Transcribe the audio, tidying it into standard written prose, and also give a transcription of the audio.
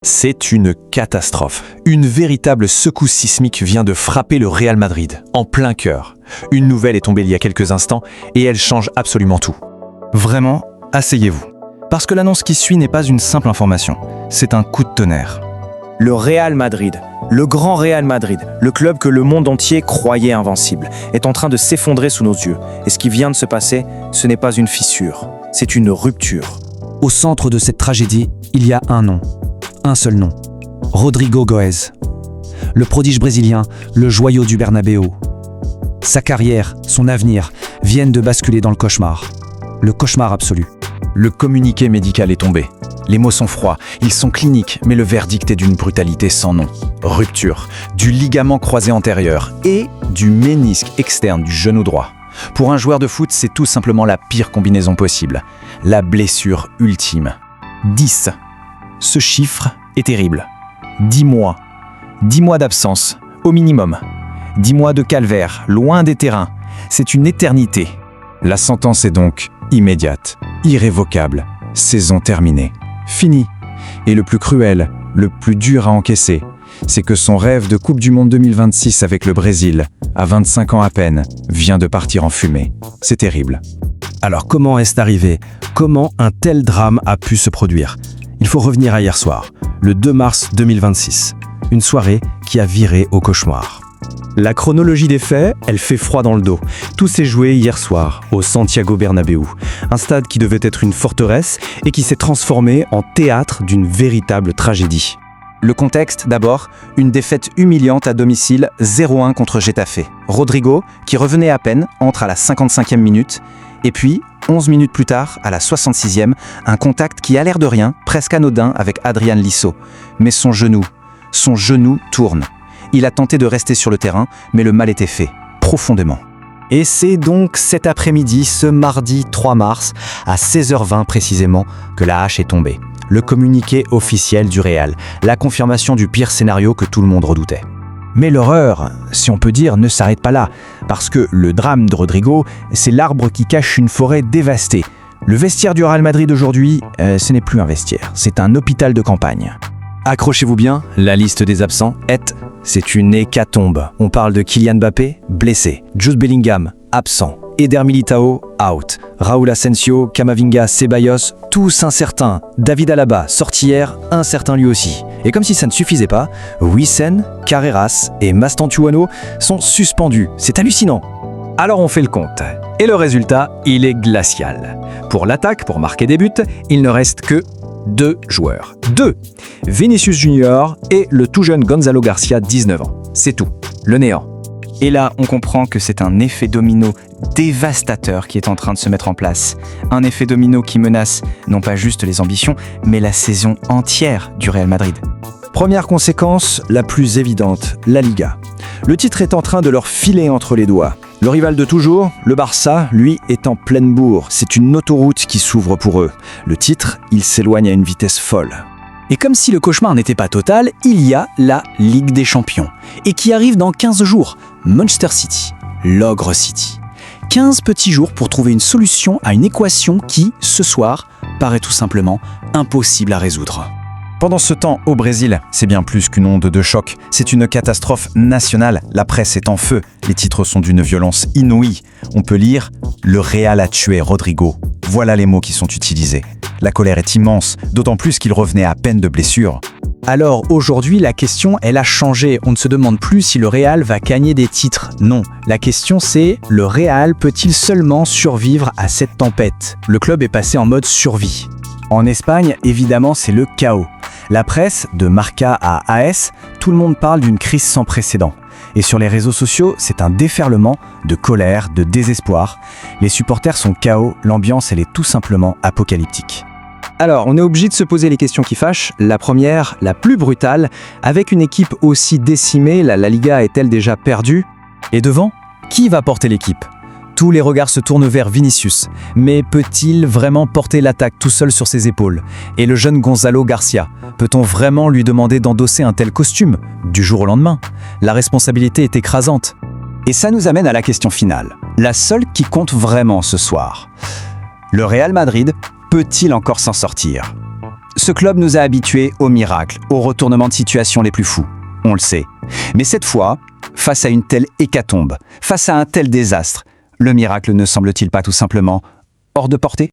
C'est une catastrophe. Une véritable secousse sismique vient de frapper le Real Madrid, en plein cœur. Une nouvelle est tombée il y a quelques instants et elle change absolument tout. Vraiment, asseyez-vous. Parce que l'annonce qui suit n'est pas une simple information, c'est un coup de tonnerre. Le Real Madrid, le grand Real Madrid, le club que le monde entier croyait invincible, est en train de s'effondrer sous nos yeux. Et ce qui vient de se passer, ce n'est pas une fissure, c'est une rupture. Au centre de cette tragédie, il y a un nom. Un seul nom, Rodrigo Goes. Le prodige brésilien, le joyau du Bernabéu. Sa carrière, son avenir, viennent de basculer dans le cauchemar. Le cauchemar absolu. Le communiqué médical est tombé. Les mots sont froids, ils sont cliniques, mais le verdict est d'une brutalité sans nom. Rupture du ligament croisé antérieur et du ménisque externe du genou droit. Pour un joueur de foot, c'est tout simplement la pire combinaison possible. La blessure ultime. 10. Ce chiffre est terrible. 10 mois. 10 mois d'absence, au minimum. 10 mois de calvaire, loin des terrains. C'est une éternité. La sentence est donc immédiate, irrévocable. Saison terminée. Fini. Et le plus cruel, le plus dur à encaisser, c'est que son rêve de Coupe du Monde 2026 avec le Brésil, à 25 ans à peine, vient de partir en fumée. C'est terrible. Alors comment est-ce arrivé? Comment un tel drame a pu se produire? Il faut revenir à hier soir, le 2 mars 2026. Une soirée qui a viré au cauchemar. La chronologie des faits, elle fait froid dans le dos. Tout s'est joué hier soir, au Santiago Bernabéu. Un stade qui devait être une forteresse et qui s'est transformé en théâtre d'une véritable tragédie. Le contexte, d'abord, une défaite humiliante à domicile 0-1 contre Getafe. Rodrigo, qui revenait à peine, entre à la 55e minute. Et puis, 11 minutes plus tard, à la 66e, un contact qui a l'air de rien, presque anodin, avec Adrián Liso. Mais son genou tourne. Il a tenté de rester sur le terrain, mais le mal était fait, profondément. Et c'est donc cet après-midi, ce mardi 3 mars, à 16h20 précisément, que la hache est tombée. Le communiqué officiel du Real, la confirmation du pire scénario que tout le monde redoutait. Mais l'horreur, si on peut dire, ne s'arrête pas là, parce que le drame de Rodrigo, c'est l'arbre qui cache une forêt dévastée. Le vestiaire du Real Madrid aujourd'hui, ce n'est plus un vestiaire, c'est un hôpital de campagne. Accrochez-vous bien, la liste des absents c'est une hécatombe. On parle de Kylian Mbappé, blessé, Jude Bellingham, absent, Eder Militao, out, Raúl Asensio, Camavinga, Ceballos, tous incertains, David Alaba, sorti hier, incertain lui aussi. Et comme si ça ne suffisait pas, Wissem, Carreras et Mastantuono sont suspendus. C'est hallucinant. Alors on fait le compte. Et le résultat, il est glacial. Pour l'attaque, pour marquer des buts, il ne reste que 2 joueurs. 2. Vinicius Junior et le tout jeune Gonzalo Garcia, 19 ans. C'est tout. Le néant. Et là, on comprend que c'est un effet domino dévastateur qui est en train de se mettre en place. Un effet domino qui menace non pas juste les ambitions, mais la saison entière du Real Madrid. Première conséquence, la plus évidente, la Liga. Le titre est en train de leur filer entre les doigts. Le rival de toujours, le Barça, lui, est en pleine bourre. C'est une autoroute qui s'ouvre pour eux. Le titre, il s'éloigne à une vitesse folle. Et comme si le cauchemar n'était pas total, il y a la Ligue des Champions. Et qui arrive dans 15 jours. Manchester City, l'Ogre City. 15 petits jours pour trouver une solution à une équation qui, ce soir, paraît tout simplement impossible à résoudre. Pendant ce temps, au Brésil, c'est bien plus qu'une onde de choc. C'est une catastrophe nationale. La presse est en feu. Les titres sont d'une violence inouïe. On peut lire « Le Real a tué Rodrigo ». Voilà les mots qui sont utilisés. La colère est immense, d'autant plus qu'il revenait à peine de blessure. Alors aujourd'hui, la question, elle a changé. On ne se demande plus si le Real va gagner des titres. Non, la question c'est, le Real peut-il seulement survivre à cette tempête? Le club est passé en mode survie. En Espagne, évidemment, c'est le chaos. La presse, de Marca à AS, tout le monde parle d'une crise sans précédent. Et sur les réseaux sociaux, c'est un déferlement de colère, de désespoir. Les supporters sont KO, l'ambiance, elle est tout simplement apocalyptique. Alors, on est obligé de se poser les questions qui fâchent. La première, la plus brutale, avec une équipe aussi décimée, la Liga est-elle déjà perdue? Et devant, qui va porter l'équipe? Tous les regards se tournent vers Vinicius. Mais peut-il vraiment porter l'attaque tout seul sur ses épaules? Et le jeune Gonzalo Garcia, peut-on vraiment lui demander d'endosser un tel costume du jour au lendemain? La responsabilité est écrasante. Et ça nous amène à la question finale, la seule qui compte vraiment ce soir. Le Real Madrid peut-il encore s'en sortir? Ce club nous a habitués aux miracles, aux retournements de situation les plus fous. On le sait. Mais cette fois, face à une telle hécatombe, face à un tel désastre, le miracle ne semble-t-il pas tout simplement hors de portée ?